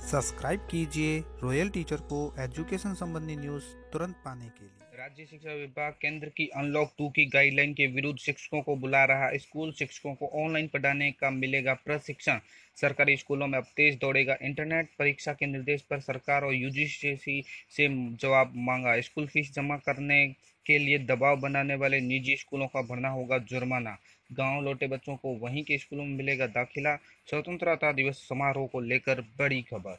Subscribe कीजिए royal teacher को education संबंधी न्यूज़ तुरंत पाने के लिए। राज्य शिक्षा विभाग केंद्र की अनलॉक 2 की गाइडलाइन के विरुद्ध शिक्षकों को बुला रहा। स्कूल शिक्षकों को ऑनलाइन पढ़ाने का मिलेगा प्रशिक्षण। सरकारी स्कूलों में अब तेज दौड़ेगा इंटरनेट। परीक्षा के निर्देश पर सरकार और यूजीसी से जवाब मांगा। स्कूल फीस जमा करने के लिए दबाव बनाने वाले निजी स्कूलों का भरना होगा जुर्माना। गांव लौटे बच्चों को वहीं के स्कूलों में मिलेगा दाखिला। स्वतंत्रता दिवस समारोह को लेकर बड़ी खबर।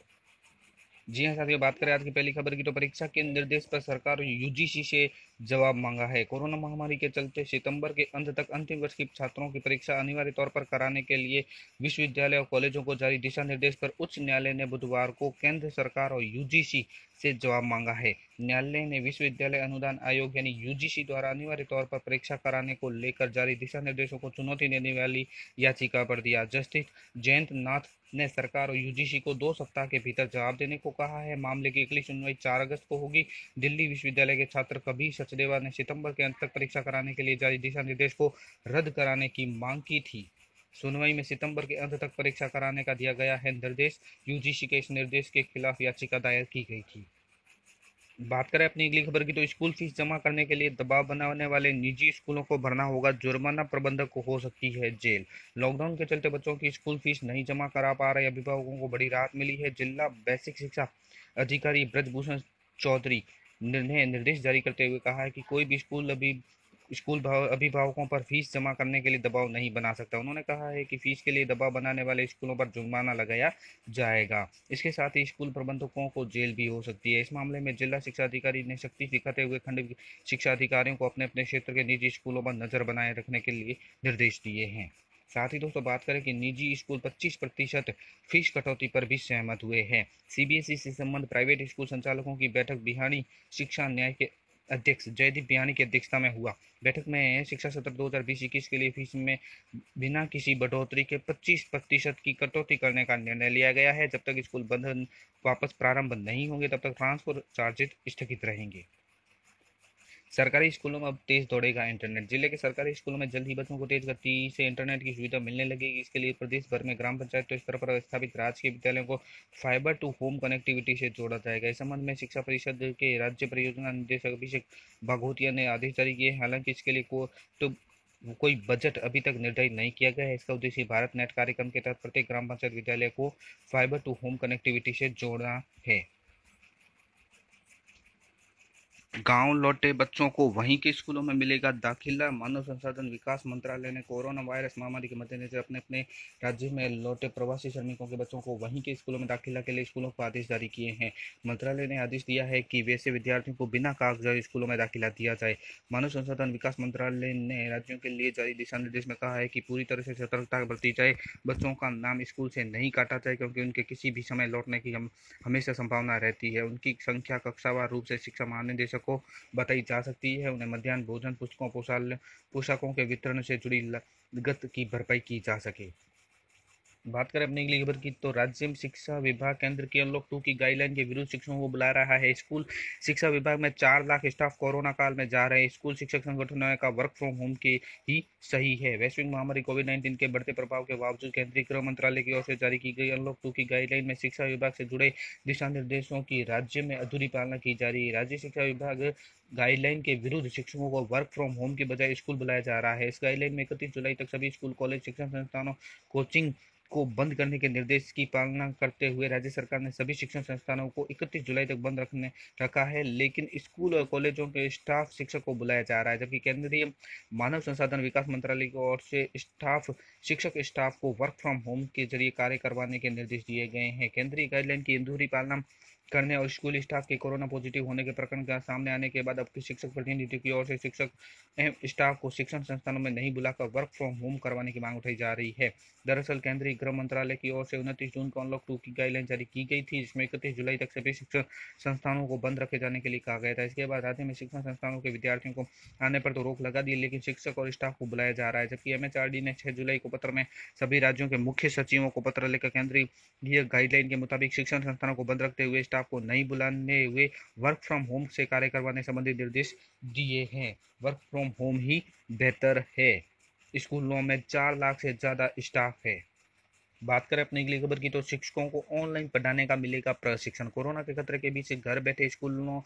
जी हाँ साथियों, बात करें आज की पहली खबर की तो परीक्षा के निर्देश पर सरकार और यूजीसी से जवाब मांगा है। कोरोना महामारी के चलते सितंबर के अंत तक अंतिम वर्ष के छात्रों की परीक्षा अनिवार्य तौर पर कराने के लिए विश्वविद्यालय और कॉलेजों को जारी दिशा निर्देश पर उच्च न्यायालय ने बुधवार को केंद्र सरकार और यूजीसी से जवाब मांगा है। न्यायालय ने विश्वविद्यालय अनुदान आयोग यानी यूजीसी द्वारा अनिवार्य तौर पर परीक्षा कराने को लेकर जारी दिशा निर्देशों को चुनौती देने वाली याचिका पर दिया। जस्टिस जयंत नाथ ने सरकार और यूजीसी को 2 सप्ताह के भीतर जवाब देने को कहा है। मामले की अगली सुनवाई 4 अगस्त को होगी। दिल्ली विश्वविद्यालय के छात्र कबीर सचदेवा ने सितंबर के अंत तक परीक्षा कराने के लिए जारी दिशा निर्देश को रद्द कराने की मांग की थी। सुनवाई में सितंबर के अंत तक परीक्षा कराने का दिया गया है निर्देश। यूजीसी के इस निर्देश के खिलाफ याचिका दायर की गई थी। बात करें अपनी अगली खबर की तो स्कूल फीस जमा करने के लिए दबाव बनाने वाले निजी स्कूलों को भरना होगा जुर्माना, प्रबंधक को हो सकती है जेल। लॉकडाउन के चलते बच्चों की स्कूल फीस नहीं जमा करा पा रहे अभिभावकों को बड़ी राहत मिली है। जिला बेसिक शिक्षा अधिकारी ब्रजभूषण चौधरी ने निर्देश जारी करते हुए कहा है कि कोई भी स्कूल अभिभावकों पर फीस जमा करने के लिए दबाव नहीं बना सकता। उन्होंने कहा है कि फीस के लिए दबाव बनाने वाले स्कूलों पर जुर्माना लगाया जाएगा। इसके साथ ही स्कूल प्रबंधकों को जेल भी हो सकती है। इस मामले में जिला शिक्षा अधिकारी ने सख्ती दिखाते हुए खंड शिक्षा अधिकारियों को अपने अपने क्षेत्र के निजी स्कूलों पर नजर बनाए रखने के लिए निर्देश दिए हैं। साथ ही दोस्तों बात करें कि निजी स्कूल 25% फीस कटौती पर भी सहमत हुए हैं। सीबीएसई से संबंध प्राइवेट स्कूल संचालकों की बैठक बिहाड़ी शिक्षा न्याय के अध्यक्ष जयदीप बिहानी की अध्यक्षता में हुआ। बैठक में शिक्षा सत्र 2020-21 के लिए फीस में बिना किसी बढ़ोतरी के 25% की कटौती करने का निर्णय लिया गया है। जब तक स्कूल बंद वापस प्रारंभ नहीं होंगे तब तक ट्रांसफर चार्जेस स्थगित रहेंगे। सरकारी स्कूलों में अब तेज दौड़ेगा इंटरनेट। जिले के सरकारी स्कूलों में जल्द ही बच्चों को तेज गति से इंटरनेट की सुविधा मिलने लगेगी। इसके लिए प्रदेश भर में ग्राम पंचायत स्तर पर स्थापित राजकीय विद्यालयों को फाइबर टू होम कनेक्टिविटी से जोड़ा जाएगा। इस संबंध में शिक्षा परिषद के राज्य परियोजना निदेशक अभिषेक बाघोतिया ने आदेश जारी किए। हालांकि इसके लिए कोई बजट अभी तक निर्धारित नहीं किया गया है। इसका उद्देश्य भारत नेट कार्यक्रम के तहत प्रत्येक ग्राम पंचायत विद्यालय को फाइबर टू होम कनेक्टिविटी से जोड़ना है। गांव लौटे बच्चों को वहीं के स्कूलों में मिलेगा दाखिला। मानव संसाधन विकास मंत्रालय ने कोरोना वायरस महामारी के मद्देनजर अपने अपने राज्य में लौटे प्रवासी श्रमिकों के बच्चों को वहीं के स्कूलों में दाखिला के लिए स्कूलों को आदेश जारी किए हैं। मंत्रालय ने आदेश दिया है कि वैसे विद्यार्थियों को बिना कागजात स्कूलों में दाखिला दिया जाए। मानव संसाधन विकास मंत्रालय ने राज्यों के लिए जारी दिशा निर्देश में कहा है कि पूरी तरह से सतर्कता बरती जाए। बच्चों का नाम स्कूल से नहीं काटा जाए क्योंकि उनके किसी भी समय लौटने की हमेशा संभावना रहती है। उनकी संख्या कक्षावार रूप से शिक्षा महानिदेशक को बताई जा सकती है। उन्हें मध्याह्न भोजन, पुस्तकों, पोशाकों के वितरण से जुड़ी लागत की भरपाई की जा सके। बात करें अपनी अगली खबर की तो राज्य शिक्षा विभाग केंद्र की अनलॉक 2 की गाइडलाइन के विरुद्ध शिक्षकों को बुला रहा है। स्कूल शिक्षा विभाग में 4 लाख स्टाफ कोरोना काल में जा रहे हैं। स्कूल शिक्षक संगठनों का वर्क फ्रॉम होम के ही सही है। वैश्विक महामारी कोविड-19 के बढ़ते प्रभाव के बावजूद केंद्रीय गृह मंत्रालय की ओर से जारी की गई अनलॉक 2 की गाइडलाइन में शिक्षा विभाग से जुड़े दिशा निर्देशों की राज्य में अधूरी पालना की जा रही है। राज्य शिक्षा विभाग गाइडलाइन के विरुद्ध शिक्षकों को वर्क फ्रॉम होम की बजाय स्कूल बुलाया जा रहा है। इस गाइडलाइन में 31 जुलाई तक सभी स्कूल, कॉलेज, शिक्षण संस्थानों, कोचिंग को बंद करने के निर्देश की पालना करते हुए राज्य सरकार ने सभी शिक्षण संस्थानों को 31 जुलाई तक बंद रखा है। लेकिन स्कूल और कॉलेजों के स्टाफ शिक्षक को बुलाया जा रहा है, जबकि केंद्रीय मानव संसाधन विकास मंत्रालय की ओर से शिक्षक स्टाफ को वर्क फ्रॉम होम के जरिए कार्य करवाने के निर्देश दिए गए हैं। केंद्रीय गाइडलाइन की अधूरी पालना करने और स्कूल स्टाफ के कोरोना पॉजिटिव होने के प्रकरण का सामने आने के बाद अब शिक्षक प्रतिनिधि की ओर से शिक्षक एवं स्टाफ को शिक्षण संस्थानों में नहीं बुलाकर वर्क फ्रॉम होम करवाने की मांग उठाई जा रही है। दरअसल केंद्रीय गृह मंत्रालय की ओर से 29 जून को अनलॉक 2 की गाइडलाइन जारी की गई थी, जिसमें 31 जुलाई तक सभी शिक्षण संस्थानों को बंद रखे जाने के लिए कहा गया था। इसके बाद राज्य में शिक्षण संस्थानों के विद्यार्थियों को आने पर तो रोक लगा दी, लेकिन शिक्षक और स्टाफ को बुलाया जा रहा है। जबकि एमएचआरडी ने 6 जुलाई को पत्र में सभी राज्यों के मुख्य सचिवों को पत्र लेकर केंद्रीय गाइडलाइन के मुताबिक शिक्षण संस्थानों को बंद रखते हुए स्टाफ को नहीं बुलाने हुए वर्क फ्रॉम होम से कार्य करवाने संबंधी निर्देश दिए हैं। वर्क फ्रॉम होम ही बेहतर है। स्कूलों में 4 लाख से ज्यादा स्टाफ है। बात करें अपनी अगली खबर की तो शिक्षकों को ऑनलाइन पढ़ाने का मिलेगा प्रशिक्षण। कोरोना के खतरे के बीच घर बैठे स्कूलों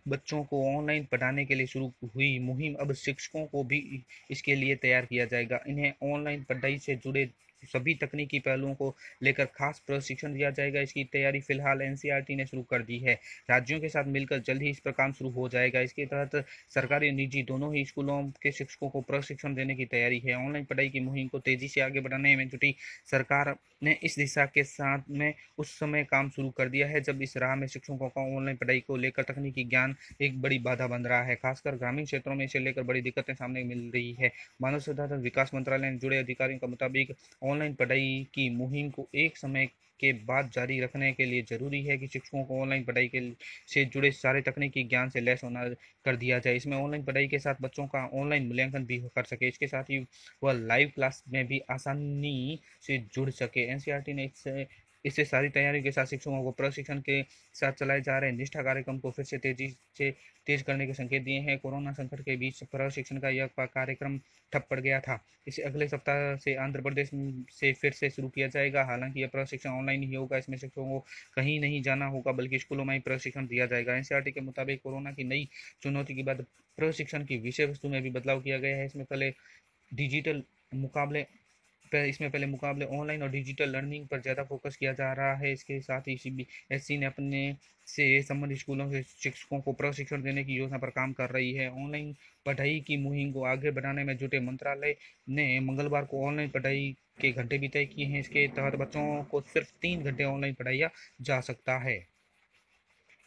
बच्चों को ऑनलाइन पढ़ाने के लिए शुरू हुई मुहिम अब शिक्षकों को भी इसके लिए तैयार किया जाएगा। इन्हें ऑनलाइन पढ़ाई से जुड़े सभी तकनीकी पहलुओं को लेकर खास प्रशिक्षण दिया जाएगा। इसकी तैयारी फिलहाल एनसीईआरटी ने शुरू कर दी है। राज्यों के साथ मिलकर जल्द ही इस पर काम शुरू हो जाएगा। इसके तहत सरकारी और निजी दोनों ही स्कूलों के शिक्षकों को प्रशिक्षण देने की तैयारी है। ऑनलाइन पढ़ाई की मुहिम को तेजी से आगे बढ़ाने में जुटी सरकार ने इस दिशा के साथ में उस समय काम शुरू कर दिया है जब इस राह में शिक्षकों का ऑनलाइन पढ़ाई को लेकर तकनीकी ज्ञान एक बड़ी बाधा बन रहा है। खासकर ग्रामीण क्षेत्रों में इसे लेकर बड़ी दिक्कतें सामने मिल रही है। मानव संसाधन विकास मंत्रालय ने जुड़े अधिकारियों के मुताबिक ऑनलाइन पढ़ाई की मुहिम को एक समय के बाद जारी रखने के लिए जरूरी है कि शिक्षकों को ऑनलाइन पढ़ाई के से जुड़े सारे तकनीकी ज्ञान से लैस होना कर दिया जाए। इसमें ऑनलाइन पढ़ाई के साथ बच्चों का ऑनलाइन मूल्यांकन भी कर सके। इसके साथ ही वह लाइव क्लास में भी आसानी से जुड़ सके। एनसीईआरटी ने इससे सारी तैयारी के साथ शिक्षकों को प्रशिक्षण के साथ चलाए जा रहे निष्ठा कार्यक्रम को फिर से तेज करने के संकेत दिए हैं। कोरोना संकट के बीच प्रशिक्षण का यह कार्यक्रम ठप पड़ गया था। इसे अगले सप्ताह से आंध्र प्रदेश से फिर से शुरू किया जाएगा। हालांकि यह प्रशिक्षण ऑनलाइन ही होगा। इसमें शिक्षकों को कहीं नहीं जाना होगा बल्कि स्कूलों में ही प्रशिक्षण दिया जाएगा। एनसीईआरटी के मुताबिक कोरोना की नई चुनौती के बाद प्रशिक्षण की विषय वस्तु में भी बदलाव किया गया है। डिजिटल मुकाबले इसमें पहले मुकाबले ऑनलाइन और डिजिटल लर्निंग पर ज़्यादा फोकस किया जा रहा है। इसके साथ ही सीबीएसई ने अपने से संबंधित स्कूलों के शिक्षकों को प्रशिक्षण देने की योजना पर काम कर रही है। ऑनलाइन पढ़ाई की मुहिम को आगे बढ़ाने में जुटे मंत्रालय ने मंगलवार को ऑनलाइन पढ़ाई के घंटे भी तय किए हैं। इसके तहत बच्चों को सिर्फ 3 घंटे ऑनलाइन पढ़ाया जा सकता है।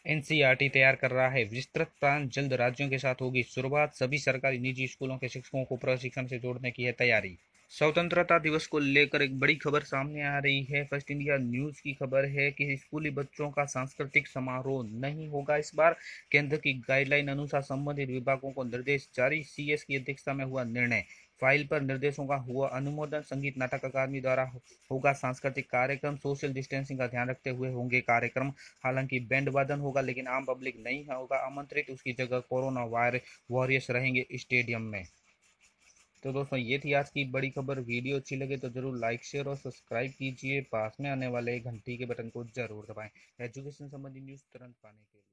एनसीईआरटी तैयार कर रहा है विस्तृत प्लान, जल्द राज्यों के साथ होगी शुरुआत। सभी सरकारी निजी स्कूलों के शिक्षकों को प्रशिक्षण से जोड़ने की है तैयारी। स्वतंत्रता दिवस को लेकर एक बड़ी खबर सामने आ रही है। फर्स्ट इंडिया न्यूज की खबर है कि स्कूली बच्चों का सांस्कृतिक समारोह नहीं होगा इस बार। केंद्र की गाइडलाइन अनुसार संबंधित विभागों को निर्देश जारी। सीएस की अध्यक्षता में हुआ निर्णय। फाइल पर निर्देशों का हुआ अनुमोदन। संगीत नाटक अकादमी द्वारा होगा सांस्कृतिक कार्यक्रम। सोशल डिस्टेंसिंग का ध्यान रखते हुए होंगे कार्यक्रम। हालांकि बैंड वादन होगा लेकिन आम पब्लिक नहीं होगा आमंत्रित। उसकी जगह कोरोना वॉरियर्स रहेंगे स्टेडियम में। तो दोस्तों ये थी आज की बड़ी खबर। वीडियो अच्छी लगे तो जरूर लाइक शेयर और सब्सक्राइब कीजिए। पास में आने वाले घंटी के बटन को जरूर दबाएं एजुकेशन संबंधी न्यूज़ तुरंत पाने के लिए।